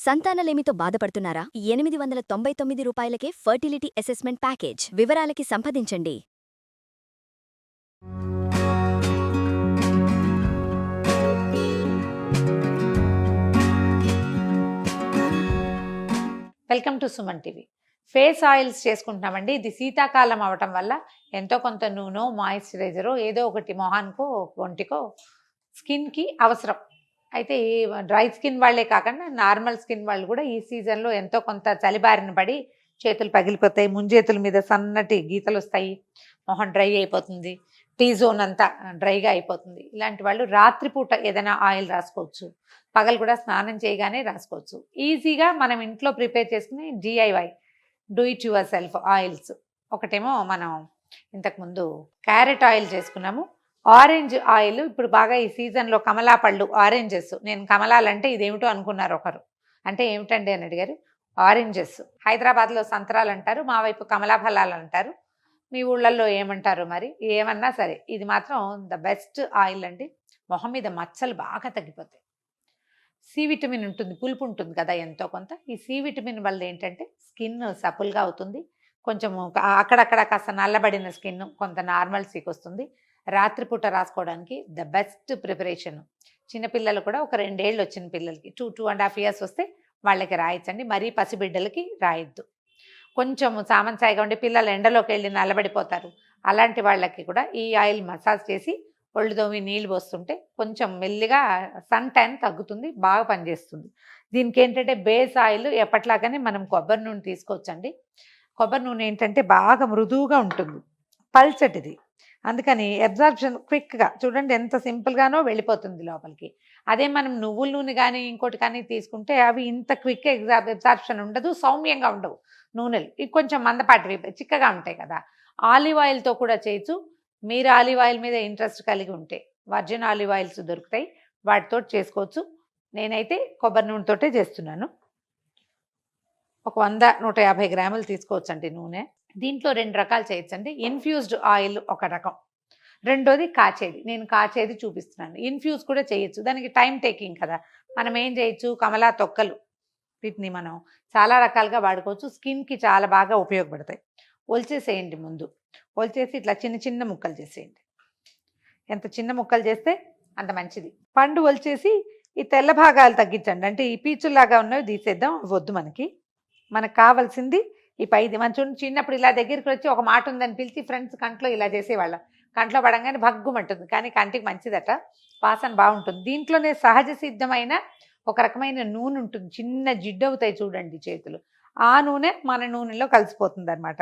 సంతానలేమితో బాధపడుతున్నారా? 899 రూపాయలకే fertility assessment package. వివరాలకి సంప్రదించండి. Welcome to Suman TV. Face oils చేసుకుంటున్నామండి. ఇది శీతాకాలం అవటం వల్ల ఎంతో కొంత నూనె, మాయిశ్చరైజరో ఏదో ఒకటి మొహానికో ఒంటికో స్కిన్కి అవసరం. అయితే డ్రై స్కిన్ వాళ్ళే కాకుండా నార్మల్ స్కిన్ వాళ్ళు కూడా ఈ సీజన్లో ఎంతో కొంత చలిబారిన పడి చేతులు పగిలిపోతాయి, ముంజేతుల మీద సన్నటి గీతలు వస్తాయి, మొహం డ్రై అయిపోతుంది, టీ జోన్ అంతా డ్రైగా అయిపోతుంది. ఇలాంటి వాళ్ళు రాత్రిపూట ఏదైనా ఆయిల్ రాసుకోవచ్చు, పగలు కూడా స్నానం చేయగానే రాసుకోవచ్చు. ఈజీగా మనం ఇంట్లో ప్రిపేర్ చేసుకుని DIY do it your self oils. ఒకటేమో మనం ఇంతకుముందు క్యారెట్ ఆయిల్ చేసుకున్నాము. ఆరెంజ్ ఆయిల్ ఇప్పుడు బాగా ఈ సీజన్లో కమలా పళ్ళు, ఆరెంజెస్. నేను కమలాలంటే ఇదేమిటో అనుకున్నారు ఒకరు. అంటే ఏమిటండి అని అడిగారు. ఆరెంజెస్ హైదరాబాద్లో సంత్రాలు అంటారు, మా వైపు కమలా ఫలాలు అంటారు. మీ ఊళ్ళల్లో ఏమంటారు మరి? ఏమన్నా సరే ఇది మాత్రం ద బెస్ట్ ఆయిల్ అండి. మొహం మీద మచ్చలు బాగా తగ్గిపోతాయి. సి విటమిన్ ఉంటుంది, పులుపు ఉంటుంది కదా ఎంతో కొంత. ఈ సి విటమిన్ వల్ల ఏంటంటే స్కిన్ సపుల్గా అవుతుంది, కొంచెం అక్కడక్కడ కాస్త నల్లబడిన స్కిన్ కొంత నార్మల్సీకి వస్తుంది. రాత్రిపూట రాసుకోవడానికి ద బెస్ట్ ప్రిపరేషన్. చిన్నపిల్లలు కూడా ఒక 2 ఏళ్ళు వచ్చిన పిల్లలకి 2.5 years వస్తే వాళ్ళకి రాయొచ్చండి. మరీ పసిబిడ్డలకి రాయొద్దు. కొంచెం సామంచాయిగా ఉండి పిల్లలు ఎండలోకి వెళ్ళి నల్లబడిపోతారు. అలాంటి వాళ్ళకి కూడా ఈ ఆయిల్ మసాజ్ చేసి ఒళ్ళు దోమి నీళ్ళు పోస్తుంటే కొంచెం మెల్లిగా సన్ ట్యాన్ తగ్గుతుంది, బాగా పనిచేస్తుంది. దీనికి ఏంటంటే బేస్ ఆయిల్ ఎప్పట్లాగానే మనం కొబ్బరి నూనె తీసుకోవచ్చండి. కొబ్బరి నూనె ఏంటంటే బాగా మృదువుగా ఉంటుంది, పల్చటిది. అందుకని అబ్జార్ప్షన్ క్విక్గా చూడండి ఎంత సింపుల్గానో వెళ్ళిపోతుంది లోపలికి. అదే మనం నువ్వుల నూనె కానీ ఇంకోటి కానీ తీసుకుంటే అవి ఇంత క్విక్ అబ్జార్ప్షన్ ఉండదు, సౌమ్యంగా ఉండవు నూనెలు. ఇవి కొంచెం మందపాటివి చిక్కగా ఉంటాయి కదా. ఆలివ్ ఆయిల్తో కూడా చేయొచ్చు. మీరు ఆలివ్ ఆయిల్ మీద ఇంట్రెస్ట్ కలిగి ఉంటే వర్జిన్ ఆలివ్ ఆయిల్స్ దొరుకుతాయి, వాటితో చేసుకోవచ్చు. నేనైతే కొబ్బరి నూనెతోటే చేస్తున్నాను. ఒక 100-150 గ్రాములు తీసుకోవచ్చండి నూనె. దీంట్లో 2 రకాలు చేయొచ్చండి. ఇన్ఫ్యూజ్డ్ ఆయిల్ ఒక రకం, రెండోది కాచేది. నేను కాచేది చూపిస్తున్నాను. ఇన్ఫ్యూజ్ కూడా చేయొచ్చు, దానికి టైం టేకింగ్ కదా. మనం ఏం చేయొచ్చు, కమలా తొక్కలు, వీటిని మనం చాలా రకాలుగా వాడుకోవచ్చు. స్కిన్కి చాలా బాగా ఉపయోగపడతాయి. ఒలిచేసేయండి ముందు. ఒలిచేసి ఇట్లా చిన్న చిన్న ముక్కలు చేసేయండి. ఎంత చిన్న ముక్కలు చేస్తే అంత మంచిది. పండు ఒలిచేసి ఈ తెల్ల భాగాలు తగ్గించండి. అంటే ఈ పీచుల్లాగా ఉన్నవి తీసేద్దాం, వద్దు మనకి. మనకు కావాల్సింది ఈ పైది. మన చిన్నప్పుడు ఇలా దగ్గరికి వచ్చి ఒక మాట ఉందని పిలిచి ఫ్రెండ్స్ కంట్లో ఇలా చేసేవాళ్ళం. కంట్లో పడంగానే భగ్గుమంటుంది, కానీ కంటికి మంచిదట, వాసన బాగుంటుంది. దీంట్లోనే సహజ సిద్ధమైన ఒక రకమైన నూనె ఉంటుంది, చిన్న జిడ్డు అవుతాయి చూడండి చేతులు. ఆ నూనె మన నూనెలో కలిసిపోతుంది అనమాట.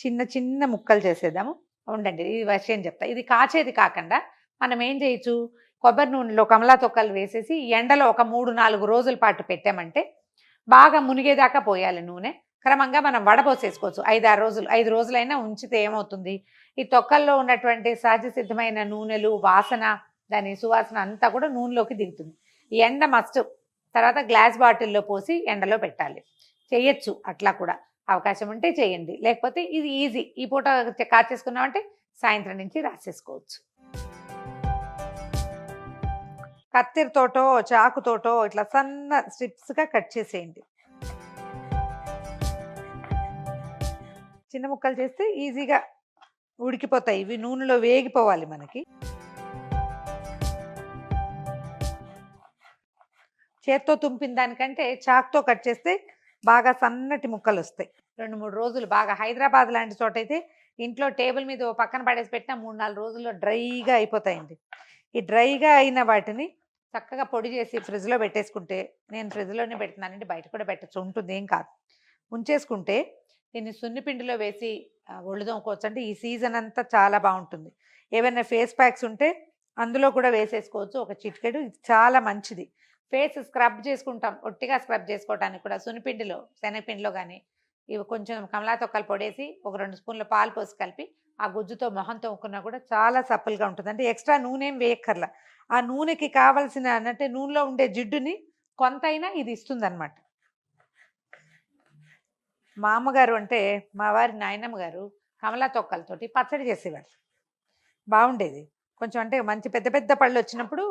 చిన్న చిన్న ముక్కలు చేసేద్దాము. ఉండండి ఈ విషయం చెప్తా. ఇది కాచేది కాకుండా మనం ఏం చేయొచ్చు, కొబ్బరి నూనెలో కమలా తొక్కలు వేసేసి ఎండలో ఒక 3-4 రోజుల పాటు పెట్టామంటే బాగా మునిగేదాకా పోయాలి నూనె. క్రమంగా మనం వడపోసేసుకోవచ్చు. 5-6 రోజులు, 5 రోజులైనా ఉంచితే ఏమవుతుంది, ఈ తొక్కల్లో ఉన్నటువంటి సహజ సిద్ధమైన నూనెలు, వాసన, దాని సువాసన అంతా కూడా నూనెలోకి దిగుతుంది. ఈ ఎండ మస్ట్. తర్వాత గ్లాస్ బాటిల్లో పోసి ఎండలో పెట్టాలి. చేయొచ్చు అట్లా కూడా, అవకాశం ఉంటే చేయండి. లేకపోతే ఇది ఈజీ, ఈ పూట కాచేసుకున్నామంటే సాయంత్రం నుంచి రాసేసుకోవచ్చు. కత్తెరతోటో చాకుతోటో ఇట్లా సన్న స్ట్రిప్స్గా కట్ చేసేయండి. చిన్న ముక్కలు చేస్తే ఈజీగా ఉడికిపోతాయి. ఇవి నూనెలో వేగిపోవాలి మనకి. చేత్తో తుంపిన దానికంటే చాక్తో కట్ చేస్తే బాగా సన్నటి ముక్కలు వస్తాయి. 2-3 రోజులు బాగా, హైదరాబాద్ లాంటి చోట అయితే ఇంట్లో టేబుల్ మీద పక్కన పడేసి పెట్టినా 3-4 రోజుల్లో డ్రైగా అయిపోతాయండి. ఈ డ్రైగా అయిన వాటిని చక్కగా పొడి చేసి ఫ్రిడ్జ్లో పెట్టేసుకుంటే, నేను ఫ్రిడ్జ్లోనే పెడుతున్నానండి, బయట కూడా పెట్టచ్చు, ఉంటుంది, ఏం కాదు. ఉంచేసుకుంటే దీన్ని సున్నిపిండిలో వేసి ఒళ్ళు తోముకోవచ్చు. అంటే ఈ సీజన్ అంతా చాలా బాగుంటుంది. ఏమైనా ఫేస్ ప్యాక్స్ ఉంటే అందులో కూడా వేసేసుకోవచ్చు, ఒక చిటికెడు. ఇది చాలా మంచిది. ఫేస్ స్క్రబ్ చేసుకుంటాం, ఒట్టిగా స్క్రబ్ చేసుకోవడానికి కూడా సున్నిపిండిలో, శనగపిండిలో కానీ ఇవి కొంచెం కమలా తొక్కలు పొడేసి ఒక 2 స్పూన్ల పాలు పోసి కలిపి ఆ గుజ్జుతో మొహం తోముకున్నా కూడా చాలా సప్పల్గా ఉంటుంది. అంటే ఎక్స్ట్రా నూనె ఏం వేయక్కర్లా. ఆ నూనెకి కావాల్సిన అంటే నూనెలో ఉండే జిడ్డుని కొంతైనా ఇది ఇస్తుంది అనమాట. మా అమ్మగారు అంటే మా వారి నాయనమ్మ గారు కమలా తొక్కలతోటి పచ్చడి చేసేవారు, బాగుండేది. కొంచెం అంటే మంచి పెద్ద పెద్ద పళ్ళు వచ్చినప్పుడు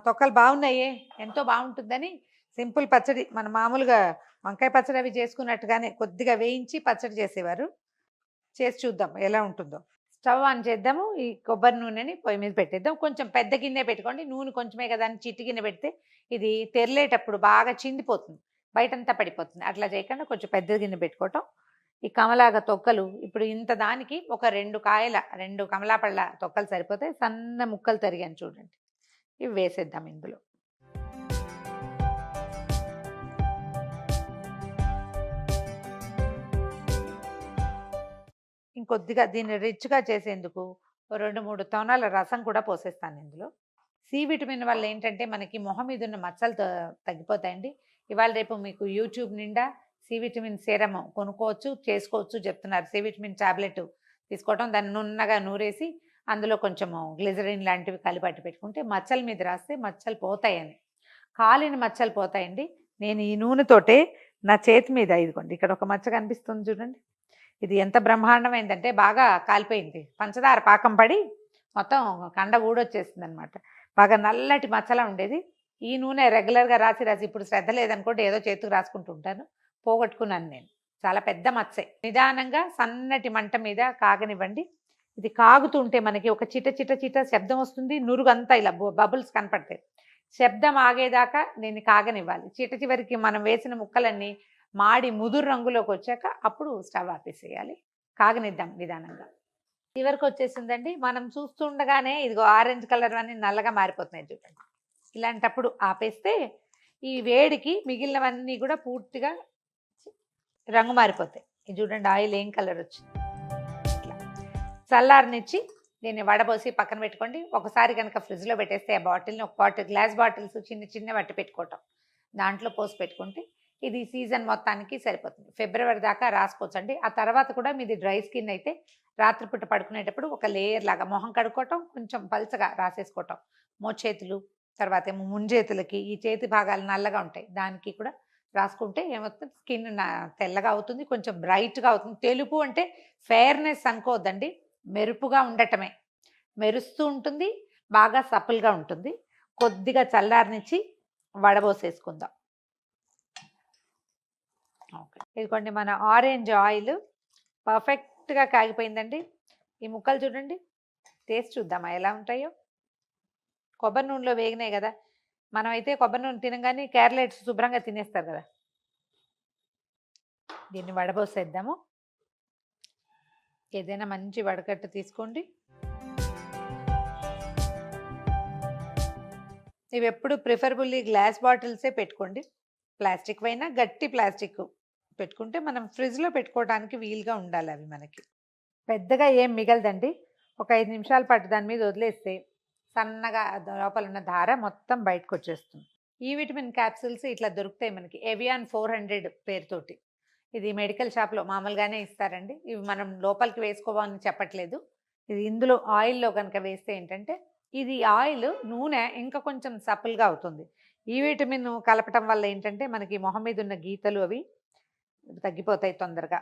తొక్కలు బాగున్నాయే, ఎంతో బాగుంటుందని సింపుల్ పచ్చడి మన మామూలుగా వంకాయ పచ్చడి అవి చేసుకున్నట్టుగానే కొద్దిగా వేయించి పచ్చడి చేసేవారు. చేసి చూద్దాం ఎలా ఉంటుందో. స్టవ్ ఆన్ చేద్దాము. ఈ కొబ్బరి నూనెని పొయ్యి మీద పెట్టేద్దాం. కొంచెం పెద్ద గిన్నె పెట్టుకోండి. నూనె కొంచెమే కదా అని చిట్టి గిన్నె పెడితే ఇది తెరలేటప్పుడు బాగా చిందిపోతుంది. బయటంతా పడిపోతుంది. అట్లా చేయకుండా కొంచెం పెద్ద గిన్నె పెట్టుకోవటం. ఈ కమలాగ తొక్కలు ఇప్పుడు ఇంత దానికి ఒక 2 కమలాపళ్ళ తొక్కలు సరిపోతాయి. సన్న ముక్కలు తరిగాను చూడండి. ఇవి వేసేద్దాం ఇందులో. ఇంకొద్దిగా దీన్ని రిచ్‌గా చేసేందుకు ఓ 2, 3 తొనాల రసం కూడా పోసేస్తాను ఇందులో. సి విటమిన్ వల్ల ఏంటంటే మనకి మొహం మీద ఉన్న మచ్చలు తగ్గిపోతాయండి. ఇవాళ రేపు మీకు యూట్యూబ్ నిండా సి విటమిన్ సీరమ్ కొనుక్కోవచ్చు, చేసుకోవచ్చు చెప్తున్నారు. సి విటమిన్ టాబ్లెట్ తీసుకోవటం, దాన్ని నున్నగా నూరేసి అందులో కొంచెము గ్లిజరిన్ లాంటివి కలిపి పెట్టుకుంటే మచ్చల మీద రాస్తే మచ్చలు పోతాయని. కాలిన మచ్చలు పోతాయండి. నేను ఈ నూనెతోటే నా చేతి మీద ఇదిగోండి ఇక్కడ ఒక మచ్చ కనిపిస్తుంది చూడండి. ఇది ఎంత బ్రహ్మాండమైందంటే బాగా కాలిపోయింది. పంచదార పాకం పడి మొత్తం కండ ఊడొచ్చేసింది అనమాట. బాగా నల్లటి మచ్చలా ఉండేది. ఈ నూనె రెగ్యులర్గా రాసి ఇప్పుడు శ్రద్ధ లేదనుకోండి ఏదో చేతికి రాసుకుంటూ ఉంటాను. పోగొట్టుకున్నాను నేను. చాలా పెద్ద మచ్చే. నిదానంగా సన్నటి మంట మీద కాగనివ్వండి. ఇది కాగుతుంటే మనకి ఒక చిట చిట చిట శబ్దం వస్తుంది. నురుగంతా ఇలా బబుల్స్ కనపడతాయి. శబ్దం ఆగేదాకా దీన్ని కాగనివ్వాలి. చిట చివరికి మనం వేసిన ముక్కలన్నీ మాడి ముదురు రంగులోకి వచ్చాక అప్పుడు స్టవ్ ఆపేసేయాలి. కాగనిద్దాం నిదానంగా. చివరికి వచ్చేసిందండి. మనం చూస్తుండగానే ఇదిగో ఆరెంజ్ కలర్ అన్నీ నల్లగా మారిపోతున్నాయి చూడండి. ఇలాంటప్పుడు ఆపేస్తే ఈ వేడికి మిగిలినవన్నీ కూడా పూర్తిగా రంగు మారిపోతాయి. ఇది చూడండి ఆయిల్ ఏం కలర్ వచ్చింది. ఇట్లా చల్లారనిచ్చి దీన్ని వడబోసి పక్కన పెట్టుకోండి. ఒకసారి కనుక ఫ్రిడ్జ్లో పెట్టేస్తే ఆ బాటిల్ని ఒక గ్లాస్ బాటిల్స్ చిన్న చిన్న వట్టి పెట్టుకోవటం, దాంట్లో పోసి పెట్టుకుంటే ఇది సీజన్ మొత్తానికి సరిపోతుంది. ఫిబ్రవరి దాకా రాసుకోవచ్చు అండి. ఆ తర్వాత కూడా మీది డ్రై స్కిన్ అయితే రాత్రిపూట పడుకునేటప్పుడు ఒక లేయర్ లాగా మొహం కడుక్కోవటం, కొంచెం పల్చగా రాసేసుకోవటం. మోచేతులు, తర్వాత ఏమో ముంజేతులకి ఈ చేతి భాగాలు నల్లగా ఉంటాయి, దానికి కూడా రాసుకుంటే ఏమవుతుంది, స్కిన్ తెల్లగా అవుతుంది, కొంచెం బ్రైట్గా అవుతుంది. తెలుపు అంటే ఫెయిర్నెస్ అనుకోవద్దండి, మెరుపుగా ఉండటమే. మెరుస్తూ ఉంటుంది, బాగా సపుల్గా ఉంటుంది. కొద్దిగా చల్లారనిచ్చి వడబోసేసుకుందాం. ఓకే, ఇదిగోండి మన ఆరెంజ్ ఆయిల్ పర్ఫెక్ట్గా కాగిపోయిందండి. ఈ ముక్కలు చూడండి, టేస్ట్ చూద్దామా ఎలా ఉంటాయో. కొబ్బరి నూనెలో వేగినాయి కదా. మనం అయితే కొబ్బరి నూనె తినగానే క్యారెట్స్ శుభ్రంగా తినేస్తారు కదా. దీన్ని వడబోసేద్దాము. ఏదైనా మంచి వడకట్టు తీసుకోండి. ఇవి ఎప్పుడు ప్రిఫరబుల్లీ గ్లాస్ బాటిల్సే పెట్టుకోండి. ప్లాస్టిక్ అయినా గట్టి ప్లాస్టిక్ పెట్టుకుంటే మనం ఫ్రిడ్జ్లో పెట్టుకోవడానికి వీలుగా ఉండాలి. అవి మనకి పెద్దగా ఏం మిగలదండి. ఒక 5 నిమిషాల పాటు దాని మీద వదిలేస్తే సన్నగా లోపల ఉన్న ధార మొత్తం బయటకు వచ్చేస్తుంది. ఈ విటమిన్ క్యాప్సూల్స్ ఇట్లా దొరుకుతాయి మనకి ఎవియాన్ 400 పేరుతోటి. ఇది మెడికల్ షాప్లో మామూలుగానే ఇస్తారండి. ఇవి మనం లోపలికి వేసుకోవాలని చెప్పట్లేదు. ఇది ఇందులో ఆయిల్లో కనుక వేస్తే ఏంటంటే ఇది ఆయిల్ నూనె ఇంకా కొంచెం సపుల్గా అవుతుంది. ఈ విటమిన్ కలపటం వల్ల ఏంటంటే మనకి మొహం మీద ఉన్న గీతలు అవి తగ్గిపోతాయి తొందరగా.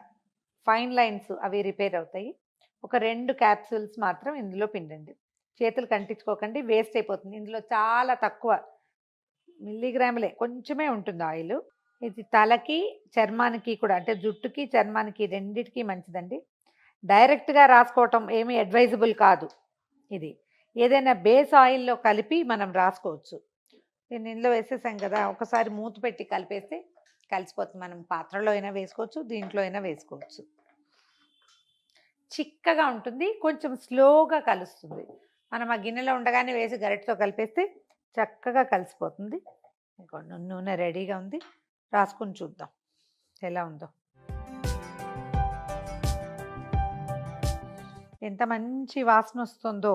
ఫైన్ లైన్స్ అవి రిపేర్ అవుతాయి. ఒక 2 క్యాప్సూల్స్ మాత్రం ఇందులో పిండండి. చేతులు కంటించుకోకండి, వేస్ట్ అయిపోతుంది. ఇందులో చాలా తక్కువ మిల్లీగ్రాములే, కొంచెమే ఉంటుంది ఆయిల్. ఇది తలకి చర్మానికి కూడా, అంటే జుట్టుకి చర్మానికి రెండిటికి మంచిదండి. డైరెక్ట్గా రాసుకోవటం ఏమీ అడ్వైజబుల్ కాదు. ఇది ఏదైనా బేస్ ఆయిల్లో కలిపి మనం రాసుకోవచ్చు. నేను ఇందులో వేసేసాం కదా, ఒకసారి మూత పెట్టి కలిపేస్తే కలిసిపోతుంది. మనం పాత్రలో అయినా వేసుకోవచ్చు, దీంట్లో అయినా వేసుకోవచ్చు. చిక్కగా ఉంటుంది, కొంచెం స్లోగా కలుస్తుంది. మనం ఆ గిన్నెలో ఉండగానే వేసి గరిటతో కలిపేస్తే చక్కగా కలిసిపోతుంది. ఇంకొంచెం నూనె రెడీగా ఉంది, రాసుకుని చూద్దాం ఎలా ఉందో. ఎంత మంచి వాసన వస్తుందో.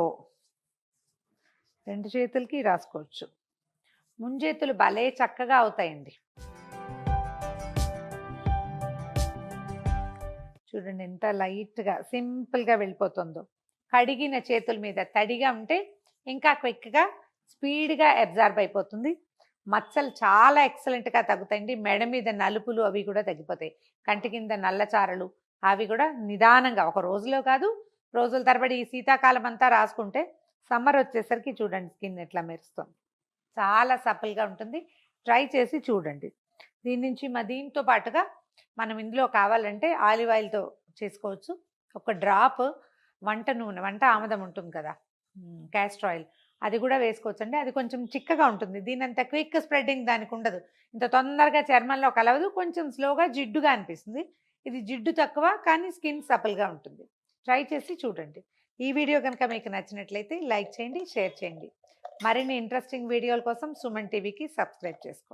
2 చేతులకి రాసుకోవచ్చు. ముంజేతులు భలే చక్కగా అవుతాయండి. చూడండి ఎంత లైట్గా సింపుల్గా వెళ్ళిపోతుందో. కడిగిన చేతుల మీద తడిగా ఉంటే ఇంకా క్విక్గా స్పీడ్గా అబ్జార్బ్ అయిపోతుంది. మచ్చలు చాలా ఎక్సలెంట్గా తగ్గుతాయండి. మెడ మీద నలుపులు అవి కూడా తగ్గిపోతాయి. కంటి కింద నల్లచారలు అవి కూడా నిదానంగా, ఒక రోజులో కాదు రోజుల తరబడి ఈ శీతాకాలం అంతా రాసుకుంటే సమ్మర్ వచ్చేసరికి చూడండి స్కిన్ ఎట్లా మెరుస్తుంది. చాలా సపుల్గా ఉంటుంది. ట్రై చేసి చూడండి. దీంతో పాటుగా మనం ఇందులో కావాలంటే ఆలివ్ ఆయిల్తో చేసుకోవచ్చు. ఒక డ్రాప్ వంట ఆముదం ఉంటుంది కదా, క్యాస్టర్ ఆయిల్, అది కూడా వేసుకోవచ్చండి. అది కొంచెం చిక్కగా ఉంటుంది. దీనంత క్విక్ స్ప్రెడ్డింగ్ దానికి ఉండదు. ఇంత తొందరగా చర్మంలో కలవదు. కొంచెం స్లోగా జిడ్డుగా అనిపిస్తుంది. ఇది జిడ్డు తక్కువ కానీ స్కిన్ సపల్గా ఉంటుంది. ట్రై చేసి చూడండి. ఈ వీడియో కనుక మీకు నచ్చినట్లయితే లైక్ చేయండి, షేర్ చేయండి. మరిన్ని ఇంట్రెస్టింగ్ వీడియోల కోసం సుమన్ టీవీకి సబ్స్క్రైబ్ చేసుకోండి.